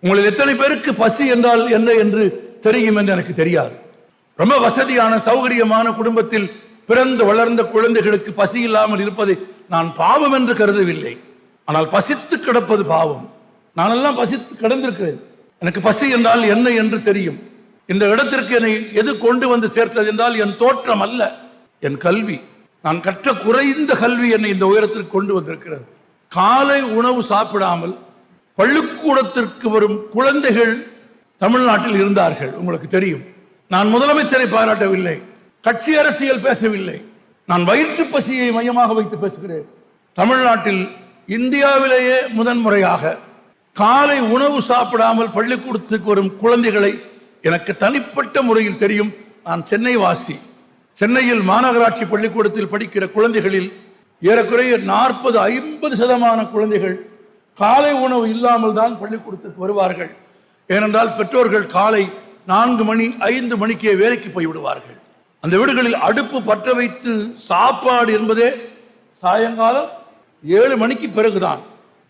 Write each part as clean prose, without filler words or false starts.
உங்களில் எத்தனை பேருக்கு பசி என்றால் என்ன என்று தெரியும் என்று எனக்கு தெரியாது. ரொம்ப வசதியான சௌகரியமான குடும்பத்தில் பிறந்து வளர்ந்த குழந்தைகளுக்கு பசி இல்லாமல் இருப்பதை நான் பாவம் என்று கருதவில்லை. ஆனால் பசித்து கிடப்பது பாவம். நானெல்லாம் பசித்து கிடந்திருக்கிறேன். எனக்கு பசி என்றால் என்ன என்று தெரியும். இந்த இடத்திற்கு என்னை எது கொண்டு வந்து சேர்த்தது என்றால் என் தோற்றம் அல்ல, என் கல்வி. நான் கற்ற குறைந்த கல்வி என்னை இந்த உயரத்திற்கு கொண்டு வந்திருக்கிறது. காலை உணவு சாப்பிடாமல் பள்ளிக்கூடத்திற்கு வரும் குழந்தைகள் தமிழ்நாட்டில் இருந்தார்கள். உங்களுக்கு தெரியும். நான் முதலமைச்சரை பாராட்டவில்லை, கட்சி அரசியல் பேசவில்லை. நான் வயிற்று பசியை மையமாக வைத்து பேசுகிறேன். தமிழ்நாட்டில் இந்தியாவிலேயே முதன்முறையாக காலை உணவு சாப்பிடாமல் பள்ளிக்கூடத்துக்கு வரும் குழந்தைகளை எனக்கு தனிப்பட்ட முறையில் தெரியும். நான் சென்னை வாசி. சென்னையில் மாநகராட்சி பள்ளிக்கூடத்தில் படிக்கிற குழந்தைகளில் ஏறக்குறைய 40-50% குழந்தைகள் காலை உணவு இல்லாமல் தான் பள்ளிக்கூடத்திற்கு வருவார்கள். ஏனென்றால் பெற்றோர்கள் காலை 4 மணி 5 மணிக்கே வேலைக்கு போய்விடுவார்கள். அந்த வீடுகளில் அடுப்பு பற்ற வைத்து சாப்பாடு என்பதே சாயங்காலம் 7 மணிக்கு பிறகுதான்.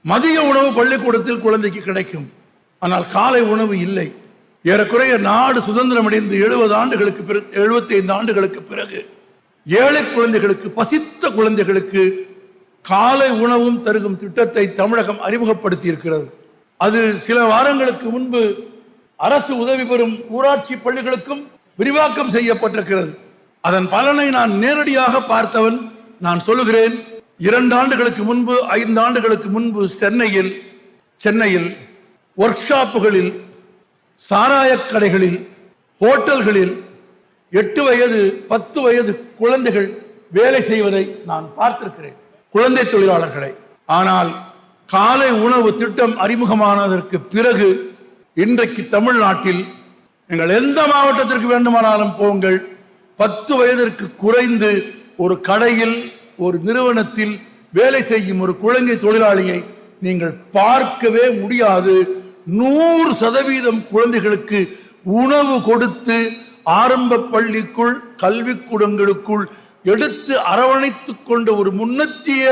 மதிய உணவு பள்ளிக்கூடத்தில் குழந்தைக்கு கிடைக்கும், ஆனால் காலை உணவு இல்லை. ஏறக்குறைய நாடு சுதந்திரம் அடைந்து 70 ஆண்டுகளுக்கு பிறகு 75 ஆண்டுகளுக்கு பிறகு ஏழை குழந்தைகளுக்கு, பசித்த குழந்தைகளுக்கு காலை உணவும் தருகும் திட்டத்தை தமிழகம் அறிமுகப்படுத்தி இருக்கிறது. அது சில வாரங்களுக்கு முன்பு அரசு உதவி பெறும் ஊராட்சி பள்ளிகளுக்கும் விரிவாக்கம் செய்யப்பட்டிருக்கிறது. அதன் பலனை நான் நேரடியாக பார்த்தவன். நான் சொல்லுகிறேன், 2 ஆண்டுகளுக்கு முன்பு 5 ஆண்டுகளுக்கு முன்பு சென்னையில் ஒர்க் ஷாப்புகளில், சாராயக் கடைகளில், ஹோட்டல்களில் 8 வயது 10 வயது குழந்தைகள் வேலை செய்வதை நான் பார்த்திருக்கிறேன், குழந்தை தொழிலாளர்களை. ஆனால் காலை உணவு திட்டம் அறிமுகமானதற்கு பிறகு இன்றைக்கு தமிழ்நாட்டில் நீங்கள் எந்த மாவட்டத்திற்கு வேண்டுமானாலும் போங்கள், 10 வயதிற்கு குறைந்து ஒரு கடையில், ஒரு நிறுவனத்தில் வேலை செய்யும் ஒரு குழந்தை தொழிலாளியை நீங்கள் பார்க்கவே முடியாது. 100% குழந்தைகளுக்கு உணவு கொடுத்து ஆரம்ப பள்ளிக்குள், கல்விக்கூடங்களுக்குள் எடுத்து அரவணைத்துக் கொண்ட ஒரு முன்னேறிய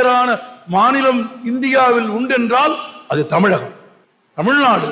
மாநிலம் இந்தியாவில் உண்டென்றால் அது தமிழகம், தமிழ்நாடு.